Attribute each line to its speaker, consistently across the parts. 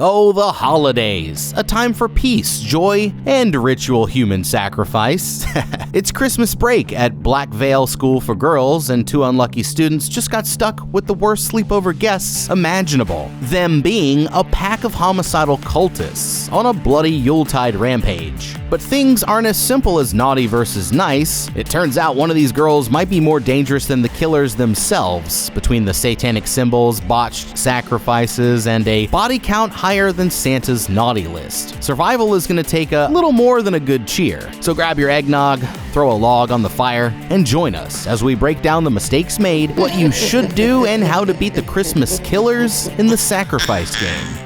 Speaker 1: Oh, the holidays, a time for peace, joy, and ritual human sacrifice. It's Christmas break at Black Veil School for Girls, and 2 unlucky students just got stuck with the worst sleepover guests imaginable, them being a pack of homicidal cultists on a bloody Yuletide rampage. But things aren't as simple as naughty versus nice. It turns out one of these girls might be more dangerous than the killers themselves, between the satanic symbols, botched sacrifices, and a body count higher than Santa's naughty list. Survival is going to take a little more than a good cheer. So grab your eggnog, throw a log on the fire, and join us as we break down the mistakes made, what you should do, and how to beat the Christmas killers in the sacrifice game.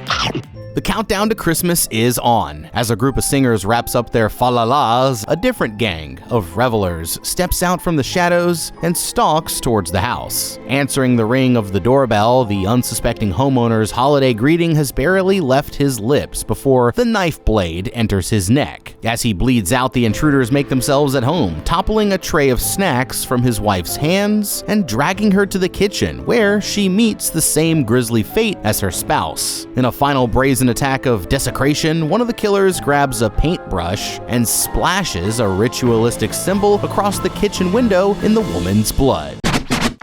Speaker 1: The countdown to Christmas is on. As a group of singers wraps up their fa-la-las, a different gang of revelers steps out from the shadows and stalks towards the house. Answering the ring of the doorbell, the unsuspecting homeowner's holiday greeting has barely left his lips before the knife blade enters his neck. As he bleeds out, the intruders make themselves at home, toppling a tray of snacks from his wife's hands and dragging her to the kitchen, where she meets the same grisly fate as her spouse. In a final brazen attack of desecration, one of the killers grabs a paintbrush and splashes a ritualistic symbol across the kitchen window in the woman's blood.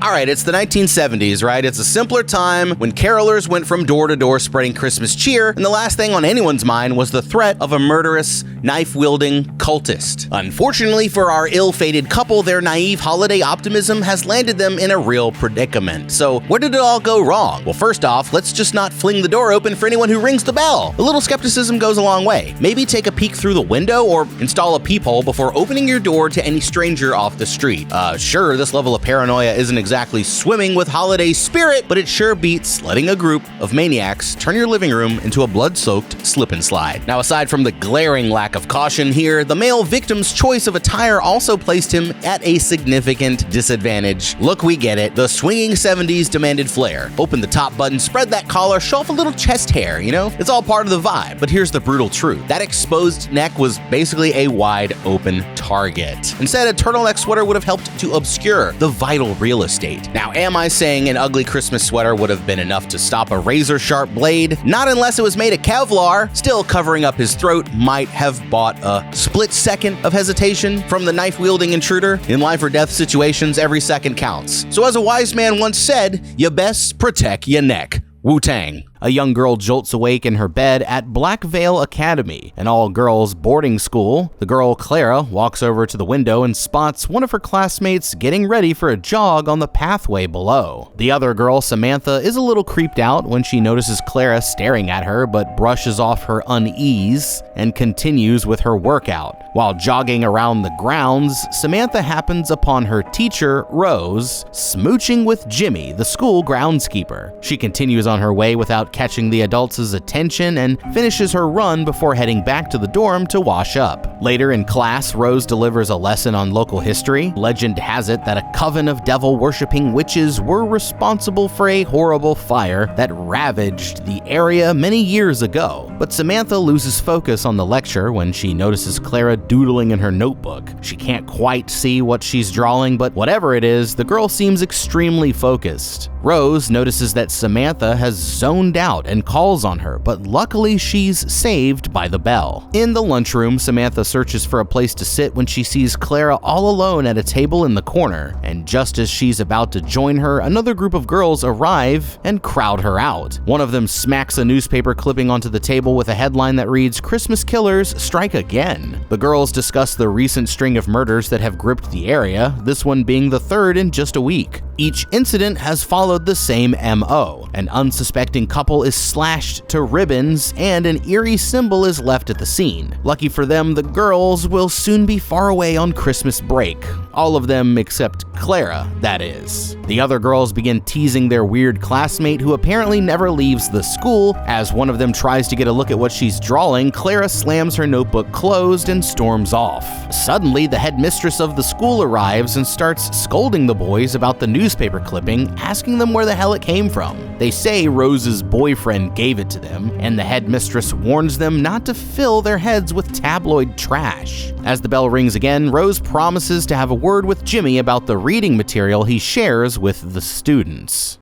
Speaker 1: All right, it's the 1970s, right? It's a simpler time when carolers went from door to door spreading Christmas cheer, and the last thing on anyone's mind was the threat of a murderous, knife-wielding cultist. Unfortunately for our ill-fated couple, their naive holiday optimism has landed them in a real predicament. So where did it all go wrong? Well, first off, let's just not fling the door open for anyone who rings the bell. A little skepticism goes a long way. Maybe take a peek through the window or install a peephole before opening your door to any stranger off the street. Sure, this level of paranoia isn't exactly swimming with holiday spirit, but it sure beats letting a group of maniacs turn your living room into a blood-soaked slip and slide. Now, aside from the glaring lack of caution here, the male victim's choice of attire also placed him at a significant disadvantage. Look, we get it. The swinging 70s demanded flair. Open the top button, spread that collar, show off a little chest hair, you know? It's all part of the vibe. But here's the brutal truth. That exposed neck was basically a wide open target. Instead, a turtleneck sweater would have helped to obscure the vital real estate. Now, am I saying an ugly Christmas sweater would have been enough to stop a razor-sharp blade? Not unless it was made of Kevlar. Still, covering up his throat might have bought a split second of hesitation from the knife-wielding intruder. In life or death situations, every second counts. So as a wise man once said, you best protect your neck. Wu-Tang. A young girl jolts awake in her bed at Black Veil Academy, an all-girls boarding school. The girl, Clara, walks over to the window and spots one of her classmates getting ready for a jog on the pathway below. The other girl, Samantha, is a little creeped out when she notices Clara staring at her, but brushes off her unease and continues with her workout. While jogging around the grounds, Samantha happens upon her teacher, Rose, smooching with Jimmy, the school groundskeeper. She continues on her way without catching the adults' attention and finishes her run before heading back to the dorm to wash up. Later in class, Rose delivers a lesson on local history. Legend has it that a coven of devil-worshipping witches were responsible for a horrible fire that ravaged the area many years ago. But Samantha loses focus on the lecture when she notices Clara doodling in her notebook. She can't quite see what she's drawing, but whatever it is, the girl seems extremely focused. Rose notices that Samantha has zoned out and calls on her, but luckily she's saved by the bell. In the lunchroom, Samantha searches for a place to sit when she sees Clara all alone at a table in the corner, and just as she's about to join her, another group of girls arrive and crowd her out. One of them smacks a newspaper clipping onto the table with a headline that reads, "Christmas Killers Strike Again." The girls discuss the recent string of murders that have gripped the area, this one being the third in just a week. Each incident has followed the same MO. An unsuspecting couple is slashed to ribbons, and an eerie symbol is left at the scene. Lucky for them, the girls will soon be far away on Christmas break. All of them except Clara, that is. The other girls begin teasing their weird classmate, who apparently never leaves the school. As one of them tries to get a look at what she's drawing, Clara slams her notebook closed and storms off. Suddenly, the headmistress of the school arrives and starts scolding the boys about the newspaper clipping, asking them where the hell it came from. They say Rose's boyfriend gave it to them, and the headmistress warns them not to fill their heads with tabloid trash. As the bell rings again, Rose promises to have a word with Jimmy about the reading material he shares with the students.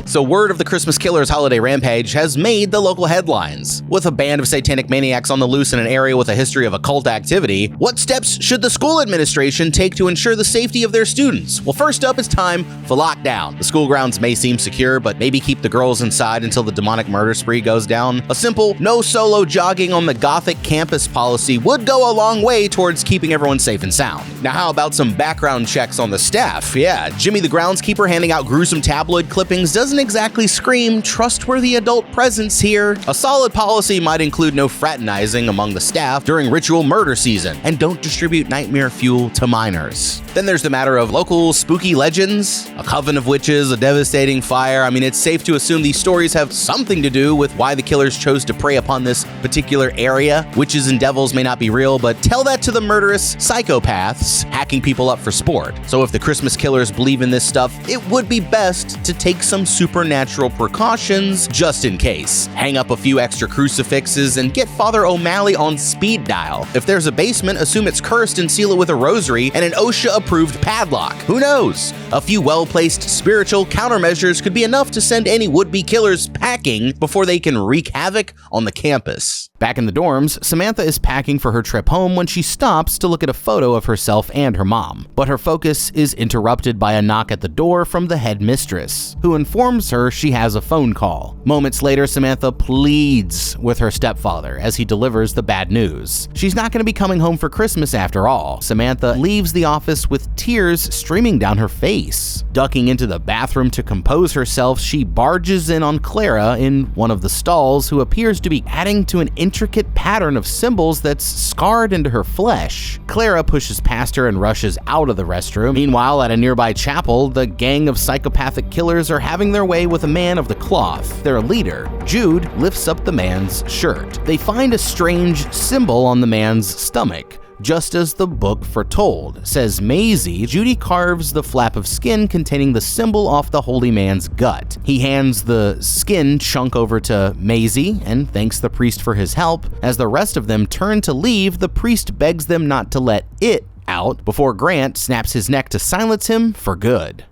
Speaker 1: So word of the Christmas Killer's holiday rampage has made the local headlines. With a band of satanic maniacs on the loose in an area with a history of occult activity, what steps should the school administration take to ensure the safety of their students? Well, first up, it's time for lockdown. The school grounds may seem secure, but maybe keep the girls inside until the demonic murder spree goes down. A simple no solo jogging on the Gothic campus policy would go a long way towards keeping everyone safe and sound. Now, how about some background checks on the staff? Yeah, Jimmy the groundskeeper handing out gruesome tabloid clippings doesn't exactly scream trustworthy adult presence here. A solid policy might include no fraternizing among the staff during ritual murder season, and don't distribute nightmare fuel to minors. Then there's the matter of local spooky legends, a coven of witches, a devastating fire. I mean, it's safe to assume these stories have something to do with why the killers chose to prey upon this particular area. Witches and devils may not be real, but tell that to the murderous psychopaths hacking people up for sport. So if the Christmas Killers believe in this stuff, it would be best to take some supernatural precautions just in case. Hang up a few extra crucifixes and get Father O'Malley on speed dial. If there's a basement, assume it's cursed and seal it with a rosary and an OSHA-approved padlock. Who knows? A few well-placed spiritual countermeasures could be enough to send any would-be killers packing before they can wreak havoc on the campus. Back in the dorms, Samantha is packing for her trip home when she stops to look at a photo of herself and her mom. But her focus is interrupted by a knock at the door from the headmistress, who informs her she has a phone call. Moments later, Samantha pleads with her stepfather as he delivers the bad news. She's not going to be coming home for Christmas after all. Samantha leaves the office with tears streaming down her face. Ducking into the bathroom to compose herself, she barges in on Clara in one of the stalls, who appears to be adding to an intricate pattern of symbols that's scarred into her flesh. Clara pushes past her and rushes out of the restroom. Meanwhile, at a nearby chapel, the gang of psychopathic killers are having their way with a man of the cloth. Their leader, Jude, lifts up the man's shirt. They find a strange symbol on the man's stomach. Just as the book foretold, says Maisie, Judy carves the flap of skin containing the symbol off the holy man's gut. He hands the skin chunk over to Maisie and thanks the priest for his help. As the rest of them turn to leave, the priest begs them not to let it out before Grant snaps his neck to silence him for good.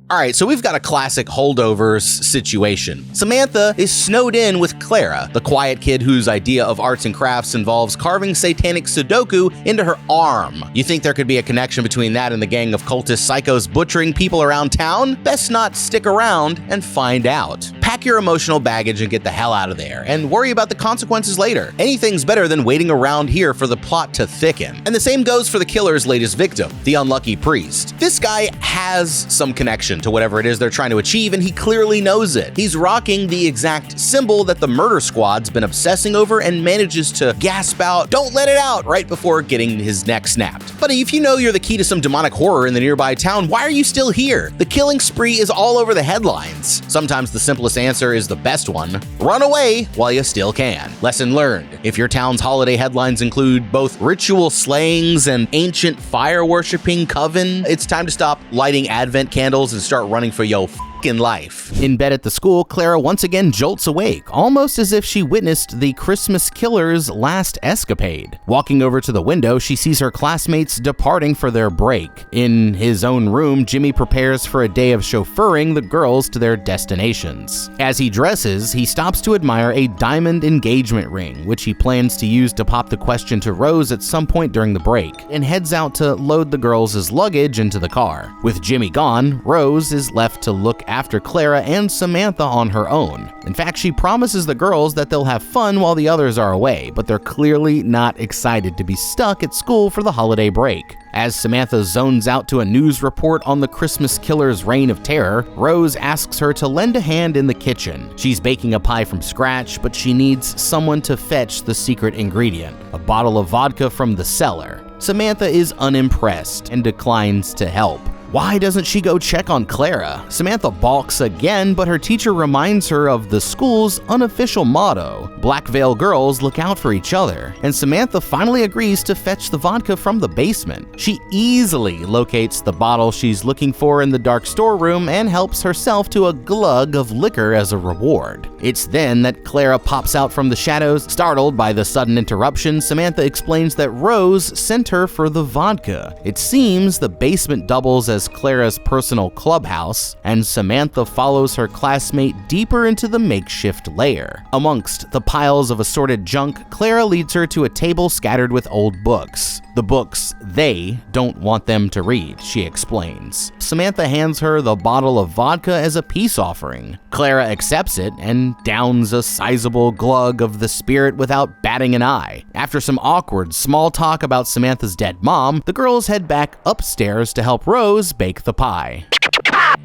Speaker 1: All right, so we've got a classic Holdovers situation. Samantha is snowed in with Clara, the quiet kid whose idea of arts and crafts involves carving satanic Sudoku into her arm. You think there could be a connection between that and the gang of cultist psychos butchering people around town? Best not stick around and find out. Pack your emotional baggage and get the hell out of there, and worry about the consequences later. Anything's better than waiting around here for the plot to thicken. And the same goes for the killer's latest victim, the unlucky priest. This guy has some connection to whatever it is they're trying to achieve, and he clearly knows it. He's rocking the exact symbol that the murder squad's been obsessing over and manages to gasp out, "Don't let it out," right before getting his neck snapped. But if you know you're the key to some demonic horror in the nearby town, why are you still here? The killing spree is all over the headlines. Sometimes the simplest answer is the best one. Run away while you still can. Lesson learned. If your town's holiday headlines include both ritual slayings and ancient fire-worshipping coven, it's time to stop lighting Advent candles and start running for your f***ing life. In bed at the school, Clara once again jolts awake, almost as if she witnessed the Christmas Killer's last escapade. Walking over to the window, she sees her classmates departing for their break. In his own room, Jimmy prepares for a day of chauffeuring the girls to their destinations. As he dresses, he stops to admire a diamond engagement ring, which he plans to use to pop the question to Rose at some point during the break, and heads out to load the girls' luggage into the car. With Jimmy gone, Rose is left to look after Clara and Samantha on her own. In fact, she promises the girls that they'll have fun while the others are away, but they're clearly not excited to be stuck at school for the holiday break. As Samantha zones out to a news report on the Christmas Killer's reign of terror, Rose asks her to lend a hand in the kitchen. She's baking a pie from scratch, but she needs someone to fetch the secret ingredient, a bottle of vodka from the cellar. Samantha is unimpressed and declines to help. Why doesn't she go check on Clara? Samantha balks again, but her teacher reminds her of the school's unofficial motto, "Black Veil girls look out for each other," and Samantha finally agrees to fetch the vodka from the basement. She easily locates the bottle she's looking for in the dark storeroom and helps herself to a glug of liquor as a reward. It's then that Clara pops out from the shadows. Startled by the sudden interruption, Samantha explains that Rose sent her for the vodka. It seems the basement doubles as as Clara's personal clubhouse, and Samantha follows her classmate deeper into the makeshift lair. Amongst the piles of assorted junk, Clara leads her to a table scattered with old books. The books they don't want them to read, she explains. Samantha hands her the bottle of vodka as a peace offering. Clara accepts it and downs a sizable glug of the spirit without batting an eye. After some awkward small talk about Samantha's dead mom, the girls head back upstairs to help Rose bake the pie.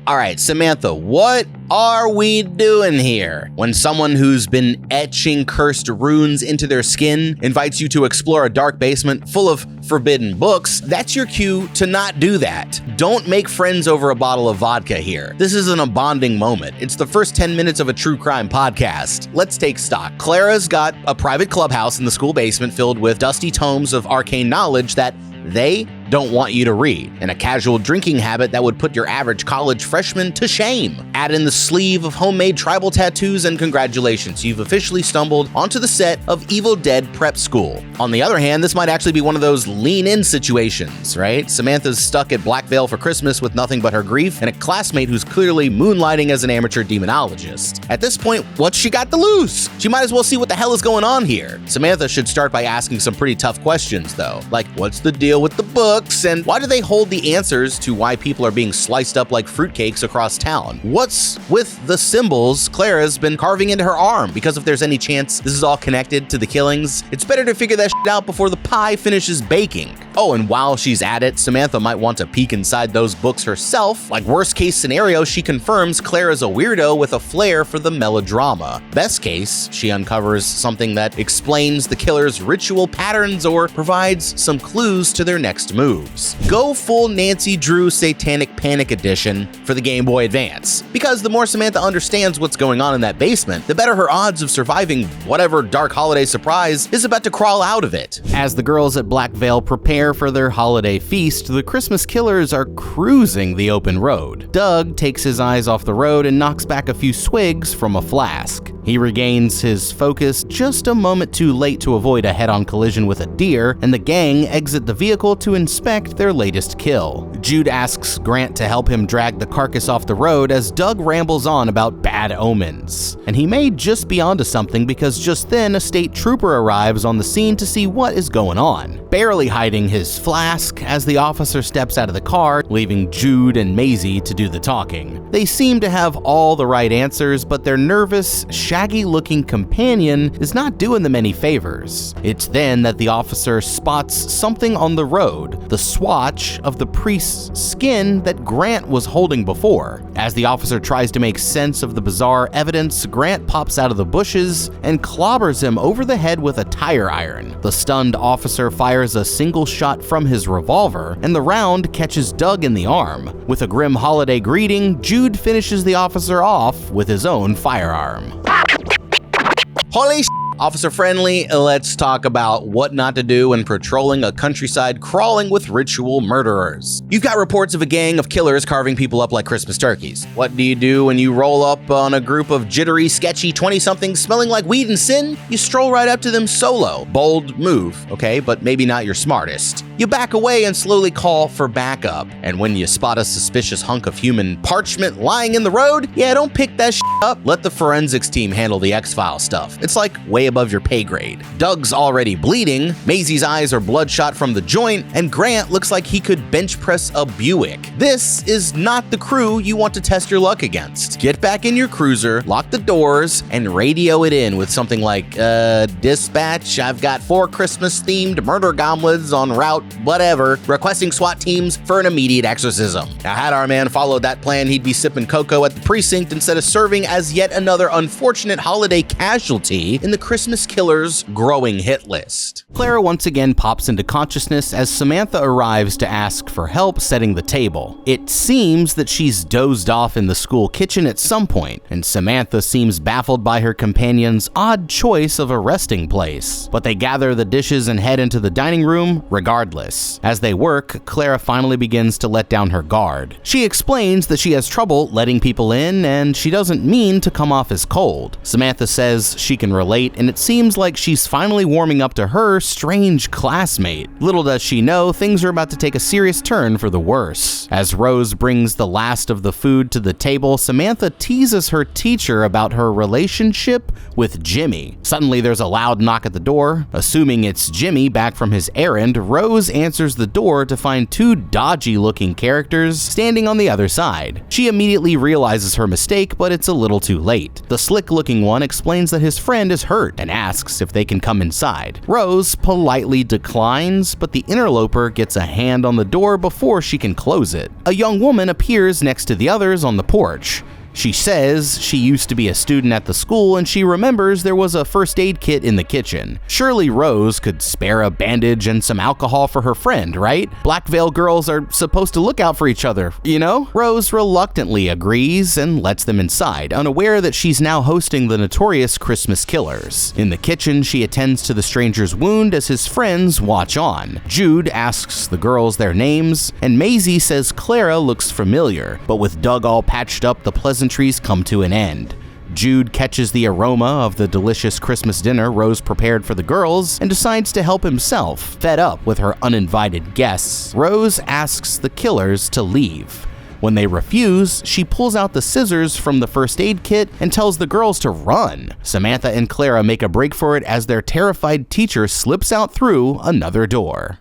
Speaker 2: All right, Samantha, what are we doing here? When someone who's been etching cursed runes into their skin invites you to explore a dark basement full of forbidden books, that's your cue to not do that. Don't make friends over a bottle of vodka here. This isn't a bonding moment. It's the first 10 minutes of a true crime podcast. Let's take stock. Clara's got a private clubhouse in the school basement filled with dusty tomes of arcane knowledge that they don't want you to read, and a casual drinking habit that would put your average college freshman to shame. Add in the sleeve of homemade tribal tattoos and congratulations, you've officially stumbled onto the set of Evil Dead Prep School. On the other hand, this might actually be one of those lean-in situations, right? Samantha's stuck at Black Veil for Christmas with nothing but her grief and a classmate who's clearly moonlighting as an amateur demonologist. At this point, what's she got to lose? She might as well see what the hell is going on here. Samantha should start by asking some pretty tough questions, though, like what's the deal with the book? And why do they hold the answers to why people are being sliced up like fruitcakes across town? What's with the symbols Clara's been carving into her arm? Because if there's any chance this is all connected to the killings, it's better to figure that shit out before the pie finishes baking. Oh, and while she's at it, Samantha might want to peek inside those books herself. Like worst case scenario, she confirms Clara's a weirdo with a flair for the melodrama. Best case, she uncovers something that explains the killer's ritual patterns or provides some clues to their next moves. Go full Nancy Drew Satanic Panic Edition for the Game Boy Advance. Because the more Samantha understands what's going on in that basement, the better her odds of surviving whatever dark holiday surprise is about to crawl out of it.
Speaker 1: As the girls at Black Veil prepare for their holiday feast, the Christmas killers are cruising the open road. Doug takes his eyes off the road and knocks back a few swigs from a flask. He regains his focus just a moment too late to avoid a head-on collision with a deer, and the gang exit the vehicle to inspect their latest kill. Jude asks Grant to help him drag the carcass off the road as Doug rambles on about bad omens. And he may just be onto something because just then a state trooper arrives on the scene to see what is going on, barely hiding his flask as the officer steps out of the car, leaving Jude and Maisie to do the talking. They seem to have all the right answers, but their nervous, shaggy-looking companion is not doing them any favors. It's then that the officer spots something on the road, the swatch of the priest's skin that Grant was holding before. As the officer tries to make sense of the bizarre evidence, Grant pops out of the bushes and clobbers him over the head with a tire iron. The stunned officer fires a single shot from his revolver, and the round catches Doug in the arm. With a grim holiday greeting, Jude finishes the officer off with his own firearm.
Speaker 2: Holy Officer Friendly, let's talk about what not to do when patrolling a countryside crawling with ritual murderers. You've got reports of a gang of killers carving people up like Christmas turkeys. What do you do when you roll up on a group of jittery, sketchy 20-somethings smelling like weed and sin? You stroll right up to them solo. Bold move, okay, but maybe not your smartest. You back away and slowly call for backup. And when you spot a suspicious hunk of human parchment lying in the road, yeah, don't pick that shit up. Let the forensics team handle the X-Files stuff. It's like way above your pay grade. Doug's already bleeding, Maisie's eyes are bloodshot from the joint, and Grant looks like he could bench press a Buick. This is not the crew you want to test your luck against. Get back in your cruiser, lock the doors, and radio it in with something like, dispatch, I've got 4 Christmas-themed murder goblins on route whatever, requesting SWAT teams for an immediate exorcism. Now, had our man followed that plan, he'd be sipping cocoa at the precinct instead of serving as yet another unfortunate holiday casualty in the Christmas Killer's growing hit list.
Speaker 1: Clara once again pops into consciousness as Samantha arrives to ask for help setting the table. It seems that she's dozed off in the school kitchen at some point, and Samantha seems baffled by her companion's odd choice of a resting place. But they gather the dishes and head into the dining room regardless. As they work, Clara finally begins to let down her guard. She explains that she has trouble letting people in, and she doesn't mean to come off as cold. Samantha says she can relate and it seems like she's finally warming up to her strange classmate. Little does she know, things are about to take a serious turn for the worse. As Rose brings the last of the food to the table, Samantha teases her teacher about her relationship with Jimmy. Suddenly, there's a loud knock at the door. Assuming it's Jimmy back from his errand, Rose answers the door to find two dodgy-looking characters standing on the other side. She immediately realizes her mistake, but it's a little too late. The slick-looking one explains that his friend is hurt and asks if they can come inside. Rose politely declines, but the interloper gets a hand on the door before she can close it. A young woman appears next to the others on the porch. She says she used to be a student at the school and she remembers there was a first aid kit in the kitchen. Surely Rose could spare a bandage and some alcohol for her friend, right? Black Veil girls are supposed to look out for each other, you know? Rose reluctantly agrees and lets them inside, unaware that she's now hosting the notorious Christmas killers. In the kitchen, she attends to the stranger's wound as his friends watch on. Jude asks the girls their names, and Maisie says Clara looks familiar, but with Doug all patched up, the pleasantries come to an end. Jude catches the aroma of the delicious Christmas dinner Rose prepared for the girls and decides to help himself. Fed up with her uninvited guests, Rose asks the killers to leave. When they refuse, she pulls out the scissors from the first aid kit and tells the girls to run. Samantha and Clara make a break for it as their terrified teacher slips out through another door.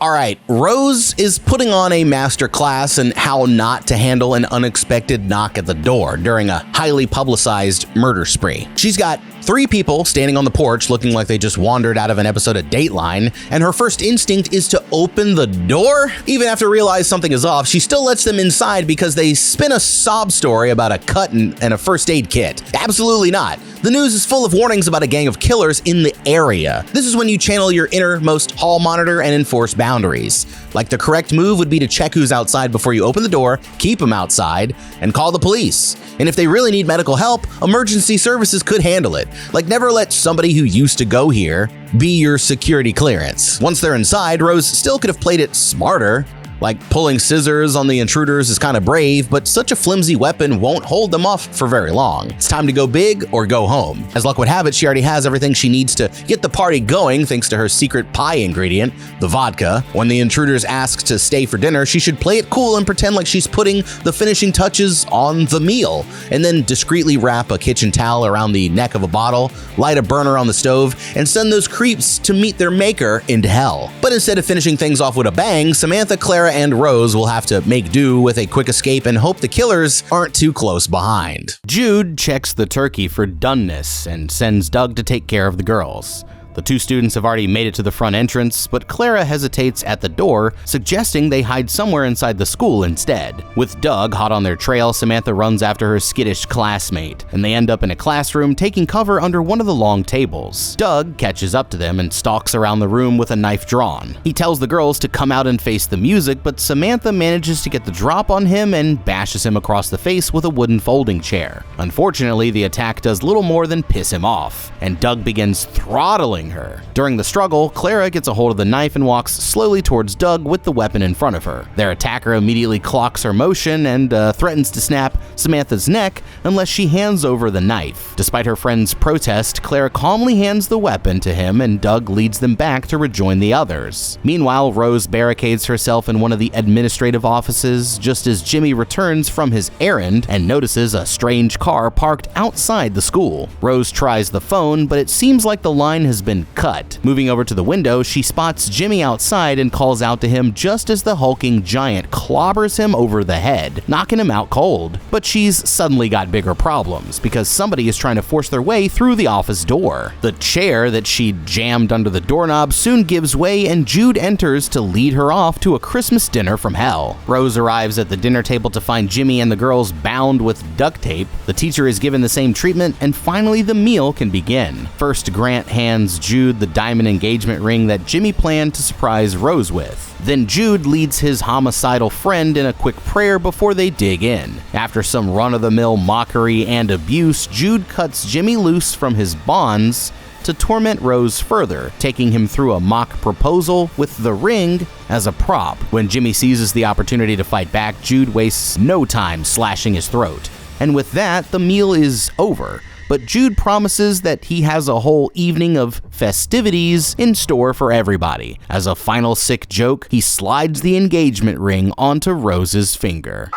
Speaker 2: All right, Rose is putting on a master class in how not to handle an unexpected knock at the door during a highly publicized murder spree. She's got 3 people standing on the porch looking like they just wandered out of an episode of Dateline, and her first instinct is to open the door. Even after realizing something is off, she still lets them inside because they spin a sob story about a cut and a first aid kit. Absolutely not. The news is full of warnings about a gang of killers in the area. This is when you channel your innermost hall monitor and enforce boundaries. Like, the correct move would be to check who's outside before you open the door, keep them outside, and call the police. And if they really need medical help, emergency services could handle it. Like, never let somebody who used to go here be your security clearance. Once they're inside, Rose still could have played it smarter. Like, pulling scissors on the intruders is kind of brave, but such a flimsy weapon won't hold them off for very long. It's time to go big or go home. As luck would have it, she already has everything she needs to get the party going thanks to her secret pie ingredient, the vodka. When the intruders ask to stay for dinner, she should play it cool and pretend like she's putting the finishing touches on the meal, and then discreetly wrap a kitchen towel around the neck of a bottle, light a burner on the stove, and send those creeps to meet their maker into hell. But instead of finishing things off with a bang, Samantha, Clara, and Rose will have to make do with a quick escape and hope the killers aren't too close behind.
Speaker 1: Jude checks the turkey for doneness and sends Doug to take care of the girls. The 2 students have already made it to the front entrance, but Clara hesitates at the door, suggesting they hide somewhere inside the school instead. With Doug hot on their trail, Samantha runs after her skittish classmate, and they end up in a classroom taking cover under one of the long tables. Doug catches up to them and stalks around the room with a knife drawn. He tells the girls to come out and face the music, but Samantha manages to get the drop on him and bashes him across the face with a wooden folding chair. Unfortunately, the attack does little more than piss him off, and Doug begins throttling her. During the struggle, Clara gets a hold of the knife and walks slowly towards Doug with the weapon in front of her. Their attacker immediately clocks her motion and threatens to snap Samantha's neck unless she hands over the knife. Despite her friend's protest, Clara calmly hands the weapon to him and Doug leads them back to rejoin the others. Meanwhile, Rose barricades herself in one of the administrative offices just as Jimmy returns from his errand and notices a strange car parked outside the school. Rose tries the phone, but it seems like the line has been cut. Moving over to the window, she spots Jimmy outside and calls out to him just as the hulking giant clobbers him over the head, knocking him out cold. But she's suddenly got bigger problems because somebody is trying to force their way through the office door. The chair that she'd jammed under the doorknob soon gives way and Jude enters to lead her off to a Christmas dinner from hell. Rose arrives at the dinner table to find Jimmy and the girls bound with duct tape. The teacher is given the same treatment and finally the meal can begin. First, Grant hands Jude the diamond engagement ring that Jimmy planned to surprise Rose with. Then Jude leads his homicidal friend in a quick prayer before they dig in. After some run-of-the-mill mockery and abuse, Jude cuts Jimmy loose from his bonds to torment Rose further, taking him through a mock proposal with the ring as a prop. When Jimmy seizes the opportunity to fight back, Jude wastes no time slashing his throat. And with that, the meal is over. but Jude promises that he has a whole evening of festivities in store for everybody. As a final sick joke, he slides the engagement ring onto Rose's finger.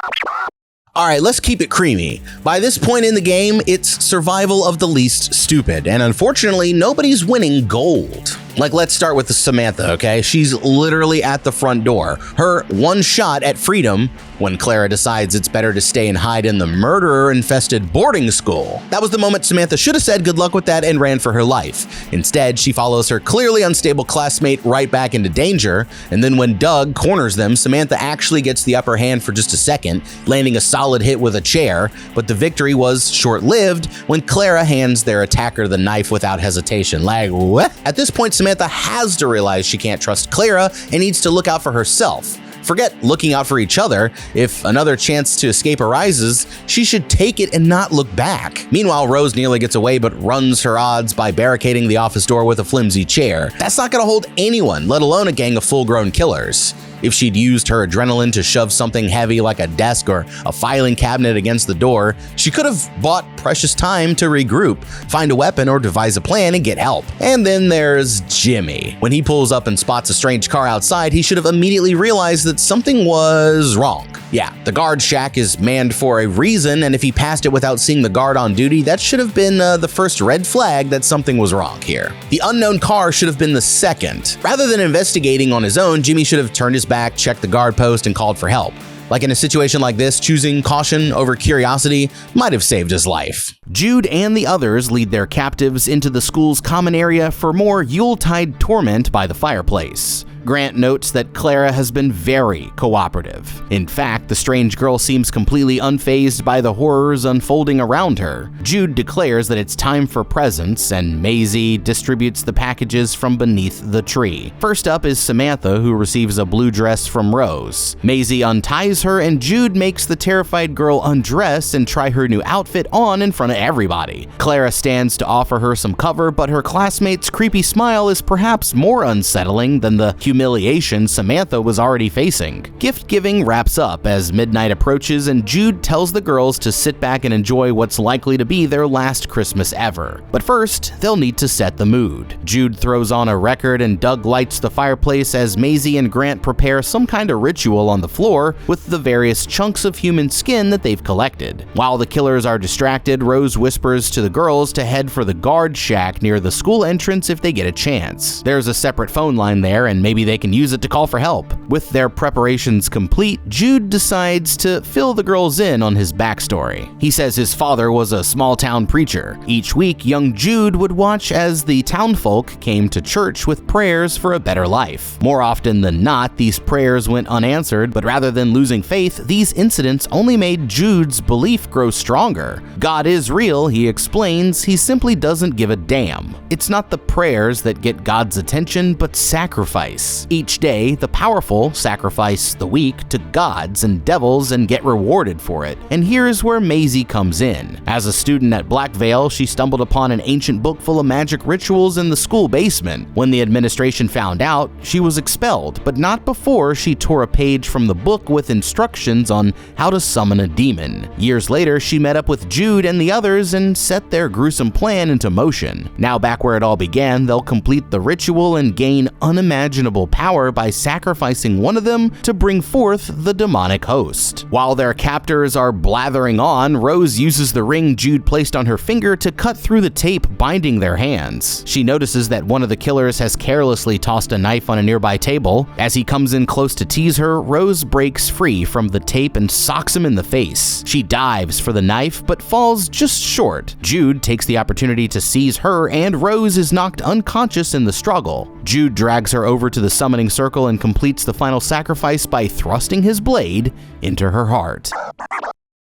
Speaker 2: All right, let's keep it creamy. By this point in the game, it's survival of the least stupid, and unfortunately, nobody's winning gold. Like, let's start with Samantha, okay? She's literally at the front door. Her one shot at freedom when Clara decides it's better to stay and hide in the murderer-infested boarding school. That was the moment Samantha should have said good luck with that and ran for her life. Instead, she follows her clearly unstable classmate right back into danger, and then when Doug corners them, Samantha actually gets the upper hand for just a second, landing a solid hit with a chair, but the victory was short-lived when Clara hands their attacker the knife without hesitation. Like, what? At this point, Samantha has to realize she can't trust Clara and needs to look out for herself. Forget looking out for each other. If another chance to escape arises, she should take it and not look back. Meanwhile, Rose nearly gets away but runs her odds by barricading the office door with a flimsy chair. That's not gonna hold anyone, let alone a gang of full-grown killers. If she'd used her adrenaline to shove something heavy like a desk or a filing cabinet against the door, she could have bought precious time to regroup, find a weapon, or devise a plan and get help. And then there's Jimmy. When he pulls up and spots a strange car outside, he should have immediately realized that something was wrong. Yeah, the guard shack is manned for a reason, and if he passed it without seeing the guard on duty, that should have been the first red flag that something was wrong here. The unknown car should have been the second. Rather than investigating on his own, Jimmy should have turned his back, checked the guard post, and called for help. Like in a situation like this, choosing caution over curiosity might have saved his life.
Speaker 1: Jude and the others lead their captives into the school's common area for more Yuletide torment by the fireplace. Grant notes that Clara has been very cooperative. In fact, the strange girl seems completely unfazed by the horrors unfolding around her. Jude declares that it's time for presents, and Maisie distributes the packages from beneath the tree. First up is Samantha, who receives a blue dress from Rose. Maisie unties her, and Jude makes the terrified girl undress and try her new outfit on in front of everybody. Clara stands to offer her some cover, but her classmate's creepy smile is perhaps more unsettling than the humiliation Samantha was already facing. Gift giving wraps up as midnight approaches, and Jude tells the girls to sit back and enjoy what's likely to be their last Christmas ever. But first, they'll need to set the mood. Jude throws on a record and Doug lights the fireplace as Maisie and Grant prepare some kind of ritual on the floor with the various chunks of human skin that they've collected. While the killers are distracted, Rose whispers to the girls to head for the guard shack near the school entrance if they get a chance. There's a separate phone line there, and maybe they can use it to call for help. With their preparations complete, Jude decides to fill the girls in on his backstory. He says his father was a small-town preacher. Each week, young Jude would watch as the townfolk came to church with prayers for a better life. More often than not, these prayers went unanswered, but rather than losing faith, these incidents only made Jude's belief grow stronger. God is real, he explains, he simply doesn't give a damn. It's not the prayers that get God's attention, but sacrifice. Each day, the powerful sacrifice the weak to gods and devils and get rewarded for it. And here's where Maisie comes in. As a student at Black Veil, she stumbled upon an ancient book full of magic rituals in the school basement. When the administration found out, she was expelled, but not before she tore a page from the book with instructions on how to summon a demon. Years later, she met up with Jude and the others and set their gruesome plan into motion. Now back where it all began, they'll complete the ritual and gain unimaginable power by sacrificing one of them to bring forth the demonic host. While their captors are blathering on, Rose uses the ring Jude placed on her finger to cut through the tape binding their hands. She notices that one of the killers has carelessly tossed a knife on a nearby table. As he comes in close to tease her, Rose breaks free from the tape and socks him in the face. She dives for the knife, but falls just short. Jude takes the opportunity to seize her, and Rose is knocked unconscious in the struggle. Jude drags her over to the summoning circle and completes the final sacrifice by thrusting his blade into her heart.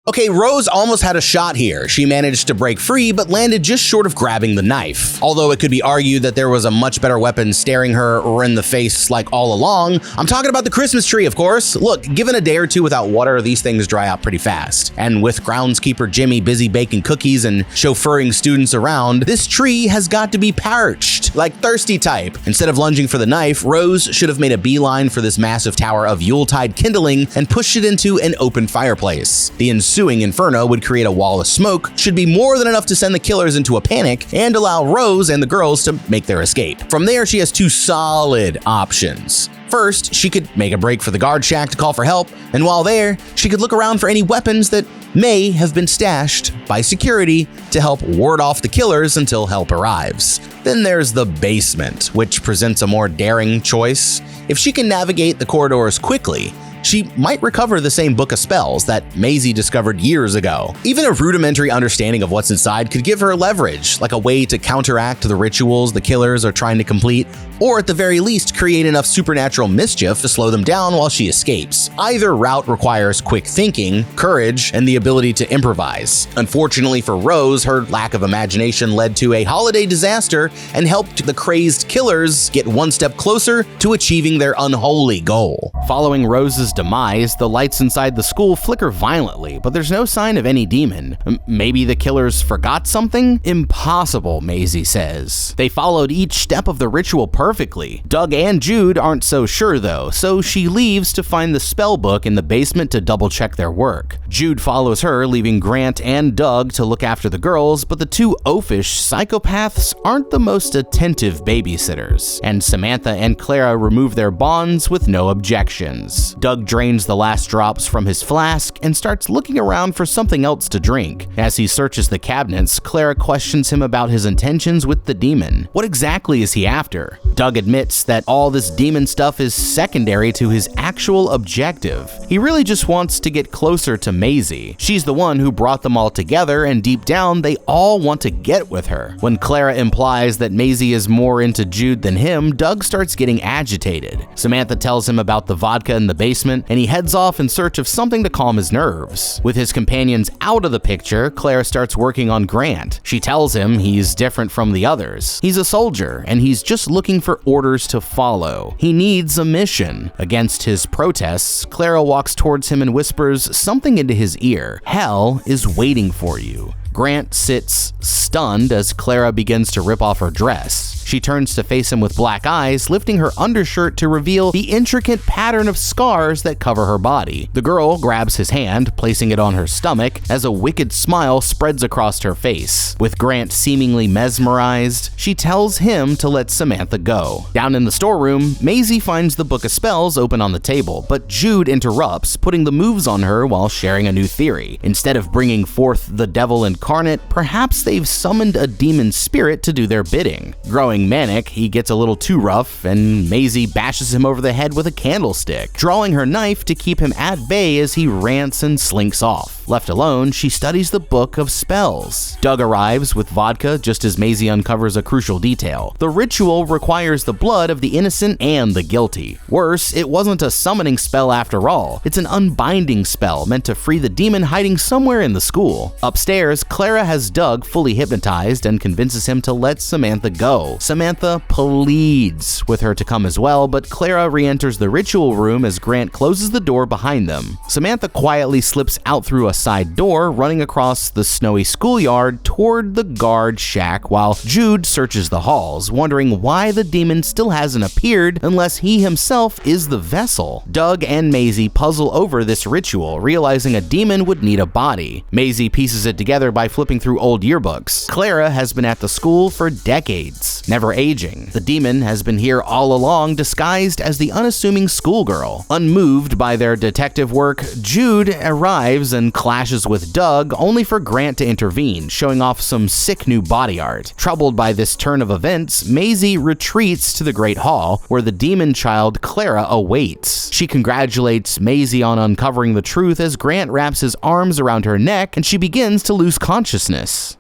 Speaker 2: Okay, Rose almost had a shot here. She managed to break free, but landed just short of grabbing the knife. Although it could be argued that there was a much better weapon staring her in the face like all along, I'm talking about the Christmas tree, of course. Look, given a day or two without water, these things dry out pretty fast. And with groundskeeper Jimmy busy baking cookies and chauffeuring students around, this tree has got to be parched, like thirsty type. Instead of lunging for the knife, Rose should have made a beeline for this massive tower of Yuletide kindling and pushed it into an open fireplace. The ensuing inferno would create a wall of smoke should be more than enough to send the killers into a panic and allow Rose and the girls to make their escape. From there, she has two solid options. First, she could make a break for the guard shack to call for help, and while there, she could look around for any weapons that may have been stashed by security to help ward off the killers until help arrives. Then there's the basement, which presents a more daring choice. If she can navigate the corridors quickly, she might recover the same book of spells that Maisie discovered years ago. Even a rudimentary understanding of what's inside could give her leverage, like a way to counteract the rituals the killers are trying to complete, or at the very least create enough supernatural mischief to slow them down while she escapes. Either route requires quick thinking, courage, and the ability to improvise. Unfortunately for Rose, her lack of imagination led to a holiday disaster and helped the crazed killers get one step closer to achieving their unholy goal.
Speaker 1: Following Rose's demise, the lights inside the school flicker violently, but there's no sign of any demon. Maybe the killers forgot something? Impossible, Maisie says. They followed each step of the ritual perfectly. Doug and Jude aren't so sure though, so she leaves to find the spell book in the basement to double check their work. Jude follows her, leaving Grant and Doug to look after the girls, but the two oafish psychopaths aren't the most attentive babysitters, and Samantha and Clara remove their bonds with no objections. Doug drains the last drops from his flask and starts looking around for something else to drink. As he searches the cabinets, Clara questions him about his intentions with the demon. What exactly is he after? Doug admits that all this demon stuff is secondary to his actual objective. He really just wants to get closer to Maisie. She's the one who brought them all together, and deep down, they all want to get with her. When Clara implies that Maisie is more into Jude than him, Doug starts getting agitated. Samantha tells him about the vodka in the basement, and he heads off in search of something to calm his nerves. With his companions out of the picture, Clara starts working on Grant. She tells him he's different from the others. He's a soldier, and he's just looking for orders to follow. He needs a mission. Against his protests, Clara walks towards him and whispers something into his ear. Hell is waiting for you. Grant sits stunned as Clara begins to rip off her dress. She turns to face him with black eyes, lifting her undershirt to reveal the intricate pattern of scars that cover her body. The girl grabs his hand, placing it on her stomach, as a wicked smile spreads across her face. With Grant seemingly mesmerized, she tells him to let Samantha go. Down in the storeroom, Maisie finds the book of spells open on the table, but Jude interrupts, putting the moves on her while sharing a new theory. Instead of bringing forth the devil incarnate, perhaps they've summoned a demon spirit to do their bidding. Growing manic, he gets a little too rough, and Maisie bashes him over the head with a candlestick, drawing her knife to keep him at bay as he rants and slinks off. Left alone, she studies the book of spells. Doug arrives with vodka just as Maisie uncovers a crucial detail. The ritual requires the blood of the innocent and the guilty. Worse, it wasn't a summoning spell after all. It's an unbinding spell meant to free the demon hiding somewhere in the school. Upstairs, Clara has Doug fully hypnotized and convinces him to let Samantha go. Samantha pleads with her to come as well, but Clara re-enters the ritual room as Grant closes the door behind them. Samantha quietly slips out through a side door, running across the snowy schoolyard toward the guard shack while Jude searches the halls, wondering why the demon still hasn't appeared unless he himself is the vessel. Doug and Maisie puzzle over this ritual, realizing a demon would need a body. Maisie pieces it together by flipping through old yearbooks. Clara has been at the school for decades, never aging. The demon has been here all along, disguised as the unassuming schoolgirl. Unmoved by their detective work, Jude arrives and clashes with Doug, only for Grant to intervene, showing off some sick new body art. Troubled by this turn of events, Maisie retreats to the Great Hall, where the demon child Clara awaits. She congratulates Maisie on uncovering the truth as Grant wraps his arms around her neck and she begins to lose consciousness.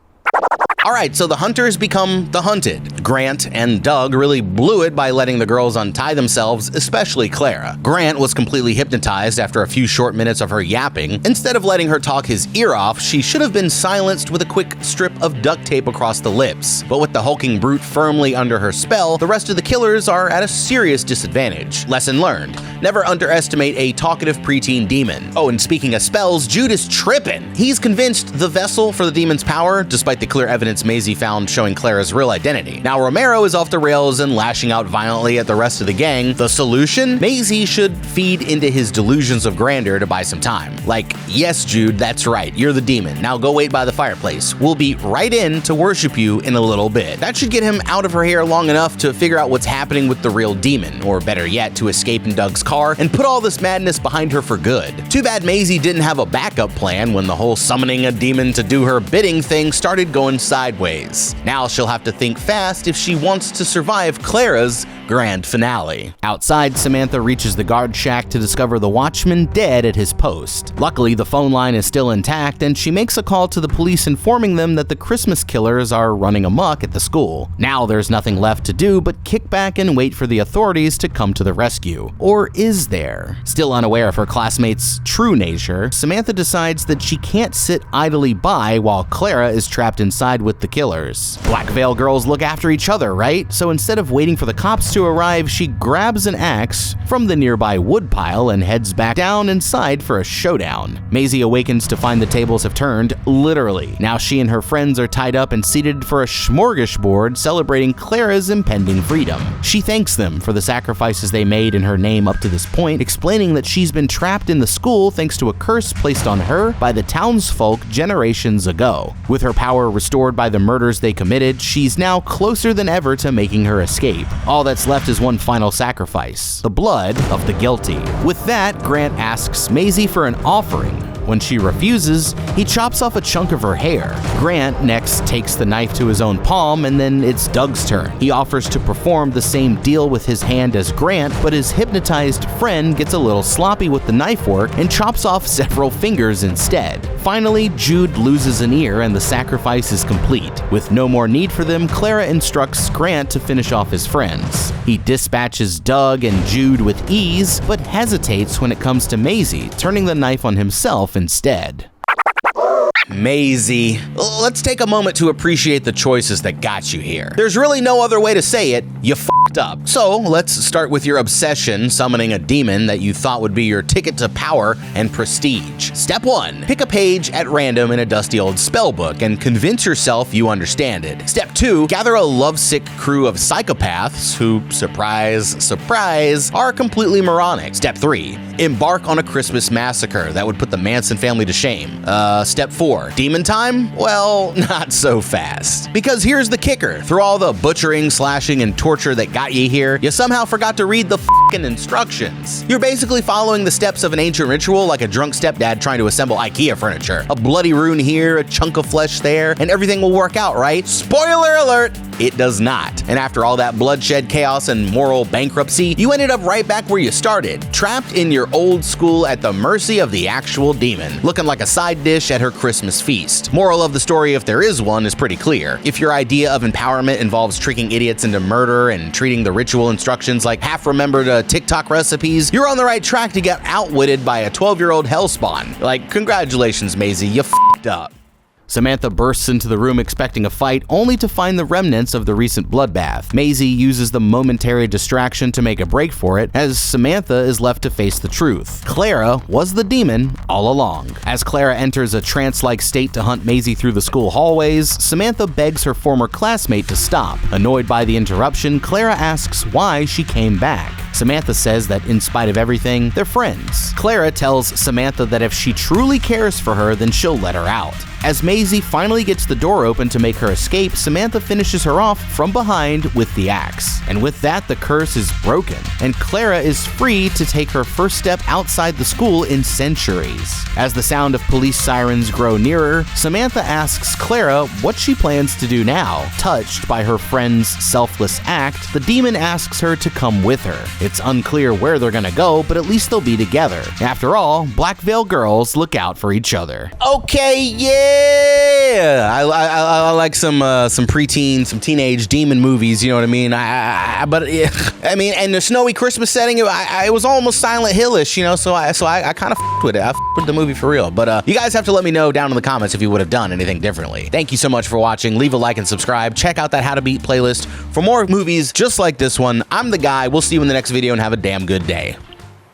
Speaker 2: Alright, so the hunters become the hunted. Grant and Doug really blew it by letting the girls untie themselves, especially Clara. Grant was completely hypnotized after a few short minutes of her yapping. Instead of letting her talk his ear off, she should have been silenced with a quick strip of duct tape across the lips. But with the hulking brute firmly under her spell, the rest of the killers are at a serious disadvantage. Lesson learned: never underestimate a talkative preteen demon. Oh, and speaking of spells, Jude is tripping. He's convinced the vessel for the demon's power, despite the clear evidence evidence Maisie found showing Clara's real identity. Now, Romero is off the rails and lashing out violently at the rest of the gang. The solution? Maisie should feed into his delusions of grandeur to buy some time. Like, yes, Jude, that's right, you're the demon. Now go wait by the fireplace. We'll be right in to worship you in a little bit. That should get him out of her hair long enough to figure out what's happening with the real demon, or better yet, to escape in Doug's car and put all this madness behind her for good. Too bad Maisie didn't have a backup plan when the whole summoning a demon to do her bidding thing started going sideways. Now she'll have to think fast if she wants to survive Clara's grand finale.
Speaker 1: Outside, Samantha reaches the guard shack to discover the watchman dead at his post. Luckily, the phone line is still intact, and she makes a call to the police informing them that the Christmas killers are running amok at the school. Now there's nothing left to do but kick back and wait for the authorities to come to the rescue. Or is there? Still unaware of her classmates' true nature, Samantha decides that she can't sit idly by while Clara is trapped inside with the killers. Black Veil girls look after each other, right? So instead of waiting for the cops to arrive, she grabs an axe from the nearby woodpile and heads back down inside for a showdown. Maisie awakens to find the tables have turned, literally. Now she and her friends are tied up and seated for a smorgasbord celebrating Clara's impending freedom. She thanks them for the sacrifices they made in her name up to this point, explaining that she's been trapped in the school thanks to a curse placed on her by the townsfolk generations ago. With her power restored by the murders they committed, she's now closer than ever to making her escape. All that's left is one final sacrifice: the blood of the guilty. With that, Grant asks Maisie for an offering. When she refuses, he chops off a chunk of her hair. Grant next takes the knife to his own palm, and then it's Doug's turn. He offers to perform the same deal with his hand as Grant, but his hypnotized friend gets a little sloppy with the knife work and chops off several fingers instead. Finally, Jude loses an ear and the sacrifice is complete. With no more need for them, Clara instructs Grant to finish off his friends. He dispatches Doug and Jude with ease, but hesitates when it comes to Maisie, turning the knife on himself instead.
Speaker 2: Maisie. Let's take a moment to appreciate the choices that got you here. There's really no other way to say it. You f***ed up. So let's start with your obsession summoning a demon that you thought would be your ticket to power and prestige. Step 1. Pick a page at random in a dusty old spell book and convince yourself you understand it. Step 2. Gather a lovesick crew of psychopaths who, surprise, surprise, are completely moronic. Step 3. Embark on a Christmas massacre that would put the Manson family to shame. Step 4. Demon time? Well, not so fast. Because here's the kicker. Through all the butchering, slashing, and torture that got you here, you somehow forgot to read the f***ing instructions. You're basically following the steps of an ancient ritual like a drunk stepdad trying to assemble IKEA furniture. A bloody rune here, a chunk of flesh there, and everything will work out, right? Spoiler alert! It does not. And after all that bloodshed, chaos, and moral bankruptcy, you ended up right back where you started, trapped in your old school at the mercy of the actual demon, looking like a side dish at her Christmas feast. Moral of the story, if there is one, is pretty clear. If your idea of empowerment involves tricking idiots into murder and treating the ritual instructions like half-remembered TikTok recipes, you're on the right track to get outwitted by a 12-year-old hellspawn. Like, congratulations, Maisie, you f***ed up.
Speaker 1: Samantha bursts into the room expecting a fight, only to find the remnants of the recent bloodbath. Maisie uses the momentary distraction to make a break for it, as Samantha is left to face the truth. Clara was the demon all along. As Clara enters a trance-like state to hunt Maisie through the school hallways, Samantha begs her former classmate to stop. Annoyed by the interruption, Clara asks why she came back. Samantha says that in spite of everything, they're friends. Clara tells Samantha that if she truly cares for her, then she'll let her out. As Maisie finally gets the door open to make her escape, Samantha finishes her off from behind with the axe. And with that, the curse is broken, and Clara is free to take her first step outside the school in centuries. As the sound of police sirens grow nearer, Samantha asks Clara what she plans to do now. Touched by her friend's selfless act, the demon asks her to come with her. It's unclear where they're gonna go, but at least they'll be together. After all, Black Veil girls look out for each other.
Speaker 2: Okay, yeah, I like some preteen, some teenage demon movies. You know what I mean? I mean, and the snowy Christmas setting, it was almost Silent Hill-ish, you know. So I kind of f***ed with it. I f***ed with the movie for real. But you guys have to let me know down in the comments if you would have done anything differently. Thank you so much for watching. Leave a like and subscribe. Check out that How to Beat playlist for more movies just like this one. I'm the guy. We'll see you in the next video and have a damn good day.